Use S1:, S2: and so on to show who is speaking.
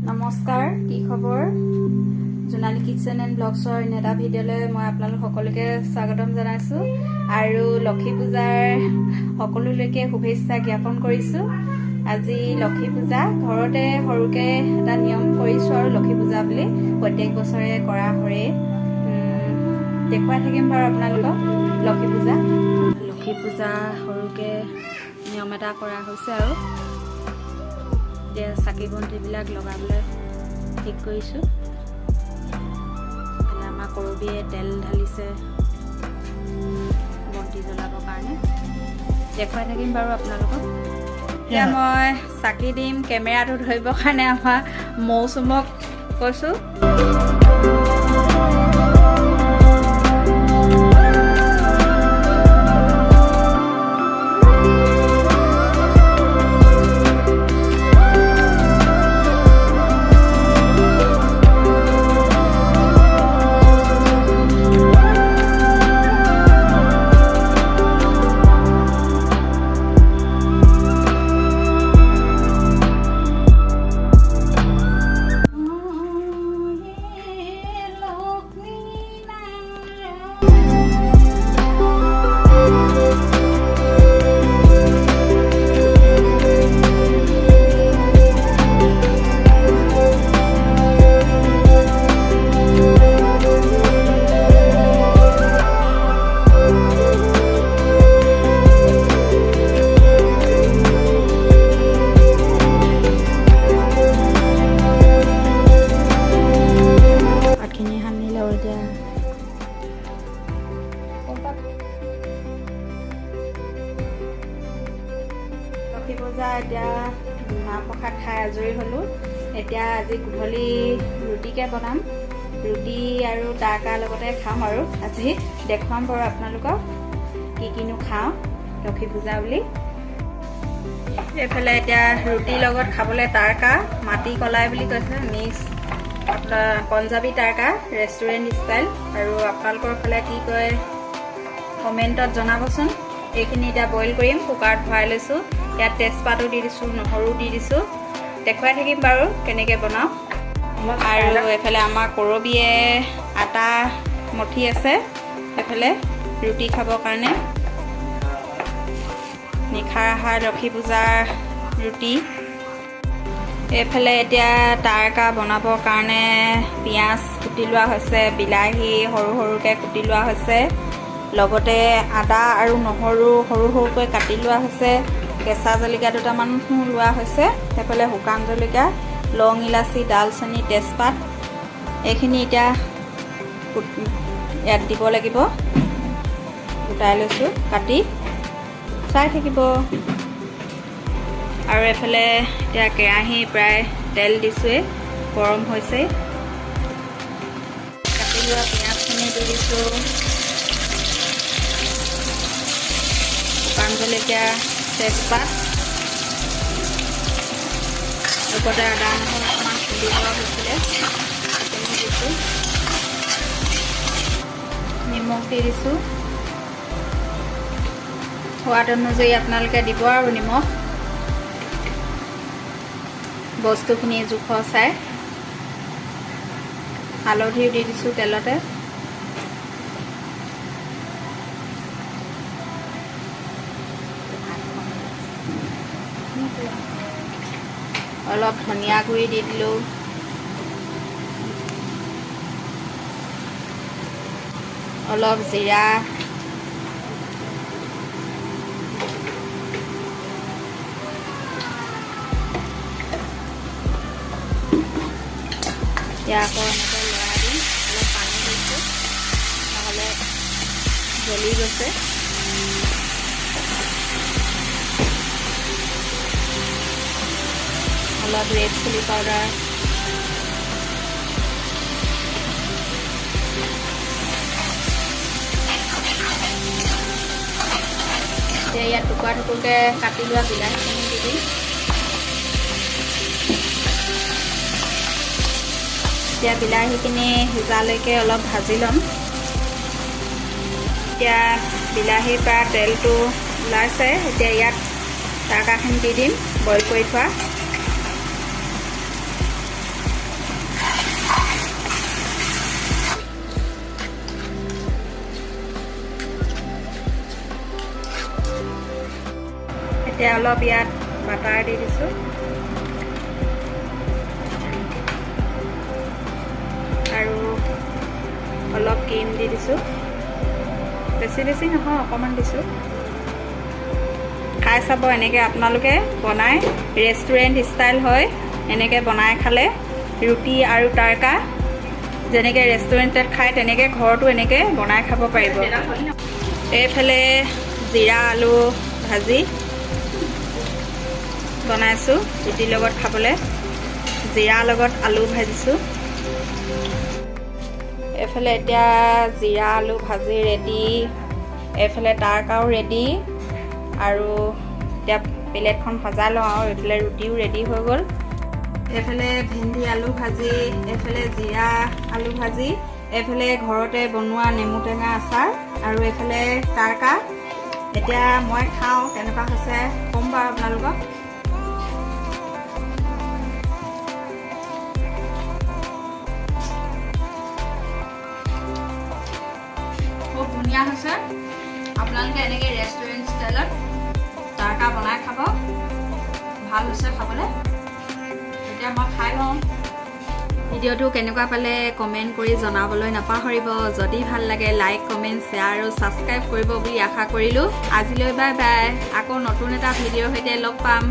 S1: নমস্কাৰ, কি খবৰ? জোনালী কিচেন এণ্ড ব্লগছৰ এটা ভিডিঅ'লৈ মই আপোনালোক সকলোকে স্বাগতম জনাইছোঁ আৰু লক্ষী পূজাৰ সকলোলৈকে শুভেচ্ছা জ্ঞাপন কৰিছোঁ। আজি লক্ষী পূজা ঘৰতে সৰুকে এটা নিয়ম কৰিছোঁ আৰু লক্ষী পূজা বুলি প্ৰত্যেক বছৰে কৰা হয়। দেখুৱাই থাকিম বাৰু আপোনালোকক লক্ষী পূজা সৰুকে নিয়ম এটা কৰা হৈছে আৰু চাকি বন্তিবিলাক লগাবলৈ ঠিক কৰিছোঁ। আমাৰ কৰবীয়ে তেল ঢালিছে বন্তি জ্বলাবৰ কাৰণে, দেখুৱাই থাকিম বাৰু আপোনালোকক। এতিয়া মই চাকি দিম, কেমেৰাটো ধৰিবৰ কাৰণে আমাৰ মৌচুমক কৈছোঁ। লক্ষী পূজা এতিয়া মাহ প্ৰসাদ খাই আজৰি হ'লোঁ। এতিয়া আজি গধূলি ৰুটিকে বনাম, ৰুটি আৰু তাৰকাৰ লগতে খাম আৰু আজি দেখুৱাম বাৰু আপোনালোকক কিনো খাওঁ লক্ষী পূজা বুলি। এইফালে এতিয়া ৰুটিৰ লগত খাবলৈ তাৰকা মাটি কলাই বুলি কৈছে, মিক্স আপোনাৰ পঞ্জাবী তাৰকা ৰেষ্টুৰেণ্ট ষ্টাইল। আৰু আপোনালোকৰ ফালে কি কয় কমেণ্টত জনাবচোন। এইখিনি এতিয়া বইল কৰিম, কুকাৰত ভৰাই লৈছোঁ। ইয়াত তেজপাতো দি দিছোঁ, নহৰু দি দিছোঁ, দেখুৱাই থাকিম বাৰু কেনেকৈ বনাওঁ। আৰু এইফালে আমাৰ কৰবীয়ে আটা মঠি আছে, এইফালে ৰুটি খাবৰ কাৰণে। নিশাৰ আহাৰ লক্ষী পূজাৰ ৰুটি। এইফালে এতিয়া তাৰকা বনাবৰ কাৰণে পিঁয়াজ কুটি লোৱা হৈছে, বিলাহী সৰু সৰুকৈ কুটি লোৱা হৈছে, লগতে আদা আৰু নহৰু সৰু সৰুকৈ কাটি লোৱা হৈছে, কেঁচা জলকীয়া দুটামান লোৱা হৈছে, সেইফালে শুকান জলকীয়া, লং ইলাচি, ডালচেনি, তেজপাত এইখিনি এতিয়া ইয়াত দিব লাগিব। গোটাই লৈছোঁ কাটি, চাই থাকিব। আৰু এইফালে এতিয়া কেৰাহী প্ৰায় তেল দিছোঁৱেই, গৰম হৈছে। কাটি লোৱা পিঁয়াজখিনি দি দিছোঁ, শুকান জলকীয়া, তেজপাত, লগতে আদা নহৰু অকণমান খুন্দি লোৱা হৈছিলে সেইখিনি দিছোঁ, নিমখ দি দিছোঁ। সোৱাদ অনুযায়ী আপোনালোকে দিব আৰু নিমখ বস্তুখিনি জোখৰ চাই। হালধিও দি দিছোঁ তেলতে। অলপ ধনিয়া গুড়ি দি দিলোঁ, অলপ জিৰা, এতিয়া আকৌ এনেকৈ লৰাই দিম। অলপ পানী দিছোঁ, নহ'লে জ্বলি গৈছে। অলপ ৰেড চিলি পাউডাৰ, এতিয়া ইয়াত টুকুৰা টুকুৰকৈ কাটি লোৱা বিলাহীখিনি দি দিম। এতিয়া বিলাহীখিনি সিজালৈকে অলপ ভাজি ল'ম। এতিয়া বিলাহীৰ পৰা তেলটো ওলাইছে, এতিয়া ইয়াত তাৰকাখিনি দি দিম বইল কৰি থোৱা। এতিয়া অলপ ইয়াত বাটাৰ দি দিছোঁ আৰু অলপ ক্ৰীম দি দিছোঁ বেছি বেছি নহয় অকণমান দিছোঁ খাই চাব এনেকৈ আপোনালোকে বনাই ৰেষ্টুৰেণ্ট ষ্টাইল হয় এনেকৈ বনাই খালে ৰুটি আৰু তাৰকা যেনেকৈ ৰেষ্টুৰেণ্টত খায় তেনেকৈ ঘৰতো এনেকৈ বনাই খাব পাৰিব এইফালে জিৰা আলু ভাজি বনাইছোঁ ৰুটিৰ লগত খাবলৈ জিৰা লগত আলু ভাজিছোঁ এইফালে এতিয়া জিৰা আলু ভাজি ৰেডি এইফালে তাৰকাও ৰেডি আৰু এতিয়া প্লেটখন সজাই লওঁ আৰু এইফালে ৰুটিও ৰেডি হৈ গ'ল এইফালে ভেন্দি আলু ভাজি এইফালে জিৰা আলু ভাজি এইফালে ঘৰতে বনোৱা নেমু টেঙা আচাৰ আৰু এইফালে তাৰকা এতিয়া মই খাওঁ কেনেকুৱা হৈছে ক'ম বাৰু আপোনালোকক খুব ধুনীয়া হৈছে আপোনালোকে এনেকৈ ৰেষ্টুৰেণ্ট ষ্টাইলত তাৰকা বনাই খাব ভাল হৈছে খাবলৈ এতিয়া মই খাই লওঁ ভিডিঅ'টো কেনেকুৱা পালে কমেণ্ট কৰি জনাবলৈ নাপাহৰিব যদি ভাল লাগে লাইক কমেণ্ট শ্বেয়াৰ আৰু ছাবস্ক্ৰাইব কৰিব বুলি আশা কৰিলোঁ আজিলৈ বাই বাই আকৌ নতুন এটা ভিডিঅ'ৰ সৈতে লগ পাম